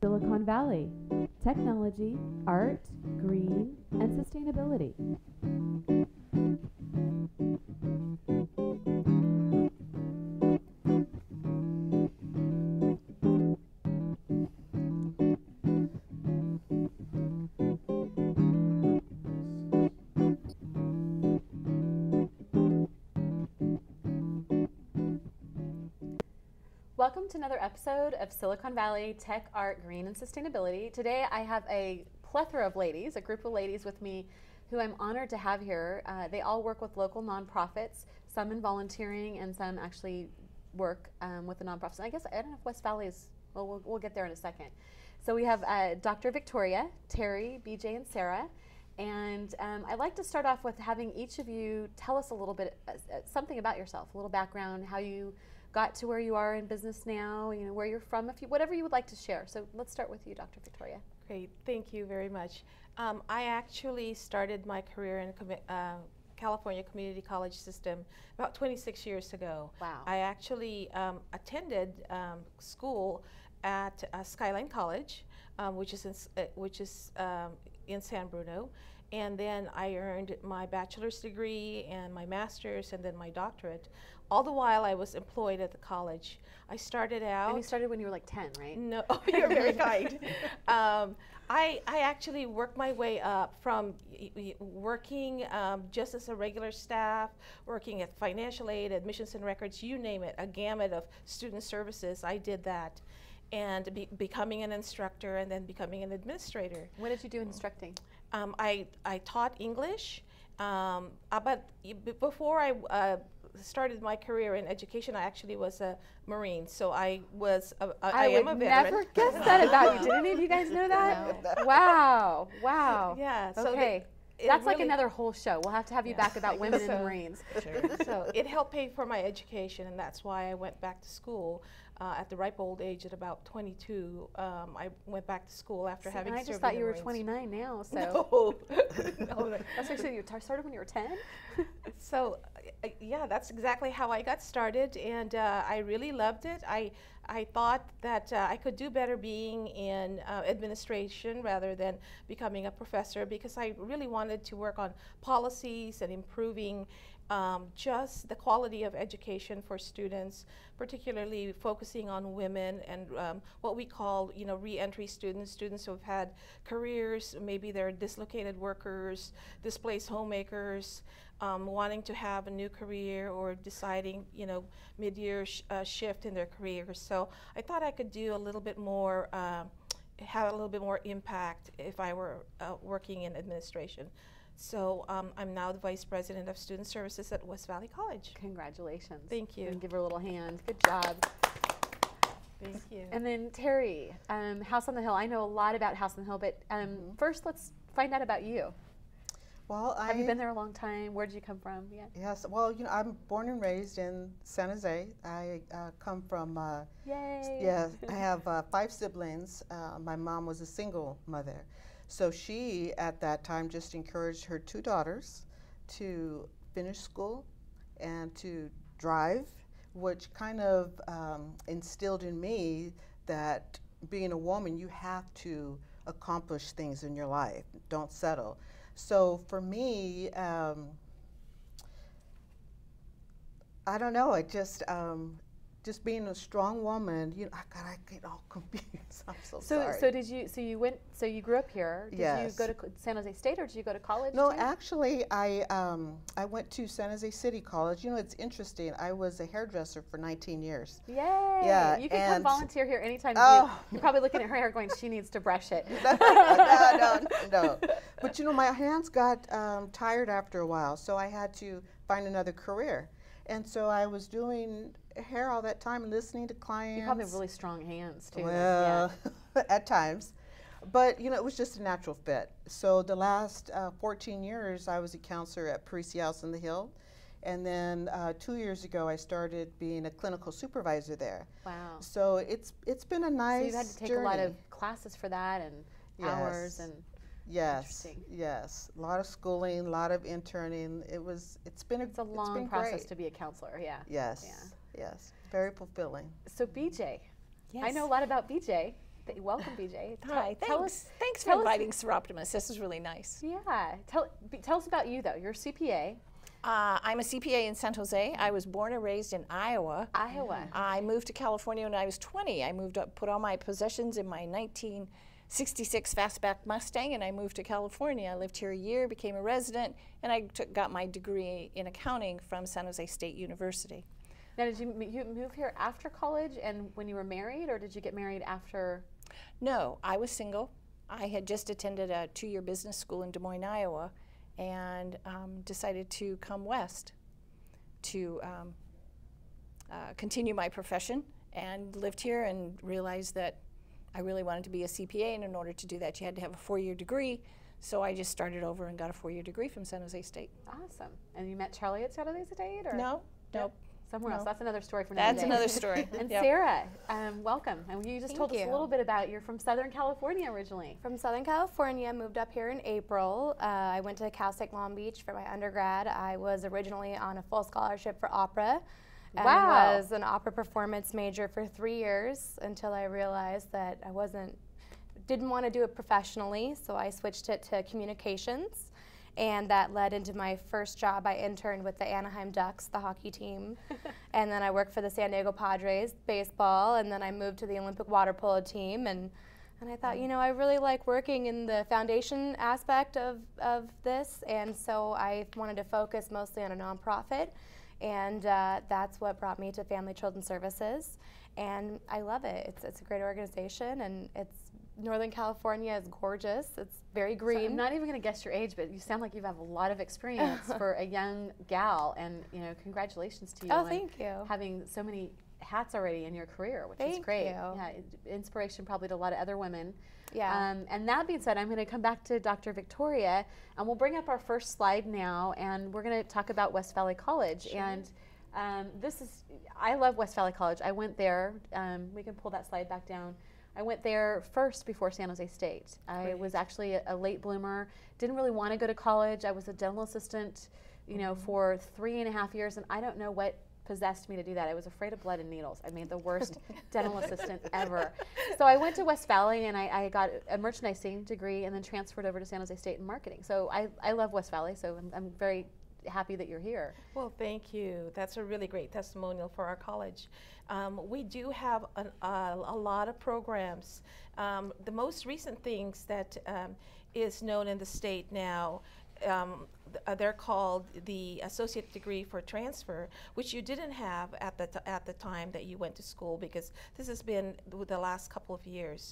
Silicon Valley, technology, art, green, and sustainability. Welcome to another episode of Silicon Valley Tech, Art, Green, and Sustainability. Today I have a plethora of ladies, a group of ladies with me who I'm honored to have here. They all work with local nonprofits, some in volunteering and some actually work with the nonprofits. And I guess, I don't know if West Valley is, well, we'll get there in a second. So we have Dr. Victoria, Terrie, BJ, and Sarah. And I'd like to start off with having each of you tell us a little bit, something about yourself, a little background, how you got to where you are in business now, you know, where you're from, whatever you would like to share. So let's start with you, Dr. Victoria. Great, thank you very much. I actually started my career in California Community College system about 26 years ago. Wow. I actually attended school at Skyline College, which is in San Bruno. And then I earned my bachelor's degree and my master's and then my doctorate. All the while I was employed at the college. I started out— And you started when you were like 10, right? No, you're very kind. I actually worked my way up from working just as a regular staff, working at financial aid, admissions and records, you name it, a gamut of student services. I did that. And becoming an instructor and then becoming an administrator. What did you do in instructing? I taught English, but before I started my career in education, I actually was a Marine, so I was I am a veteran. I would never guess that about you. Did any of you guys know that? No. Wow, wow. Yeah. Okay. That's like another whole show. We'll have to have you back about women in the Marines. Sure. So it helped pay for my education, and that's why I went back to school at the ripe old age at about 22. I went back to school after having served in the I just thought you were Marines. 29 now. So. No. No. That's actually, you started when you were 10? So, yeah, that's exactly how I got started, and I really loved it. I thought that I could do better being in administration rather than becoming a professor, because I really wanted to work on policies and improving just the quality of education for students, particularly focusing on women and what we call, you know, re-entry students, students who have had careers, maybe they're dislocated workers, displaced homemakers, wanting to have a new career or deciding, you know, mid-year shift in their careers. So I thought I could do a little bit more, have a little bit more impact if I were working in administration. So I'm now the Vice President of Student Services at West Valley College. Congratulations. Thank you. And give her a little hand. Good job. Thank you. And then Terrie, House on the Hill. I know a lot about House on the Hill, but first let's find out about you. Well, have you been there a long time? Where did you come from? Yeah. Yes. Well, you know, I'm born and raised in San Jose. I come from. Yay. Yeah. I have 5 siblings. My mom was a single mother, so she at that time just encouraged her 2 daughters to finish school and to drive, which kind of instilled in me that being a woman, you have to accomplish things in your life. Don't settle. So for me, I don't know. It just being a strong woman. You know, I get all confused. I'm so sorry. So did you? So you went. So you grew up here. Did Yes. you go to San Jose State, or did you go to college? No, too? actually, I went to San Jose City College. You know, it's interesting. I was a hairdresser for 19 years. Yay! Yeah, You can come volunteer here anytime. Oh. You're probably looking at her hair going, she needs to brush it. No. But you know, my hands got tired after a while, so I had to find another career. And so I was doing hair all that time, listening to clients. You probably have really strong hands too. Well, yeah. at times. But you know, it was just a natural fit. So the last 14 years, I was a counselor at Parisi House on the Hill. And then 2 years ago, I started being a clinical supervisor there. Wow. So it's been a nice So you've had to take journey. a lot of classes for that and hours and. Yes, yes, a lot of schooling, a lot of interning. It's been a long process great. to be a counselor. Yeah. Yes, yeah. yes, very fulfilling. So BJ, Yes. I know a lot about BJ. Welcome, BJ. Hi, Tell thanks. us, Thanks for tell us- inviting Soroptimist. This is really nice. Yeah. Tell us about you, though. You're a CPA. I'm a CPA in San Jose. I was born and raised in Iowa. Iowa. I moved to California when I was 20. I moved up, put all my possessions in my 1966 Fastback Mustang, and I moved to California. I lived here a year, became a resident, and I got my degree in accounting from San Jose State University. Now, did you move here after college and when you were married, or did you get married after? No, I was single. I had just attended a 2-year business school in Des Moines, Iowa, and decided to come west to continue my profession, and lived here and realized that I really wanted to be a CPA, and in order to do that you had to have a 4-year degree, so I just started over and got a 4-year degree from San Jose State. Awesome. And you met Charlie at San Jose State? Or? No, nope. Somewhere else. No. That's another story for another That's day. another story. And Yep. Sarah, welcome. And you just Thank told us a you. little bit about you're from Southern California originally. From Southern California, moved up here in April. I went to Cal State Long Beach for my undergrad. I was originally on a full scholarship for opera. And Wow. was an opera performance major for 3 years until I realized that I didn't want to do it professionally, so I switched it to communications. And that led into my first job. I interned with the Anaheim Ducks, the hockey team. And then I worked for the San Diego Padres, baseball. And then I moved to the Olympic water polo team. And I thought, you know, I really like working in the foundation aspect of this. And so I wanted to focus mostly on a nonprofit. And that's what brought me to Family Children Services. And I love it. It's a great organization, and Northern California is gorgeous. It's very So green. I'm not even going to guess your age, but you sound like you have a lot of experience for a young gal, and congratulations to you Oh, on thank you. having so many hats already in your career, which is Thank great. you. Yeah, inspiration probably to a lot of other women. Yeah. And that being said, I'm going to come back to Dr. Victoria, and we'll bring up our first slide now, and we're going to talk about West Valley College. Sure. And I love West Valley College. I went there. We can pull that slide back down. I went there first before San Jose State. I was actually a late bloomer. Didn't really want to go to college. I was a dental assistant, for 3.5 years, and I don't know what possessed me to do that. I was afraid of blood and needles. I made the worst dental assistant ever. So I went to West Valley, and I got a merchandising degree, and then transferred over to San Jose State in marketing. So I love West Valley, so I'm very happy that you're here. Well, thank you. That's a really great testimonial for our college. We do have a lot of programs. The most recent things that is known in the state now, they're called the Associate Degree for Transfer, which you didn't have at the time that you went to school, because this has been the last couple of years.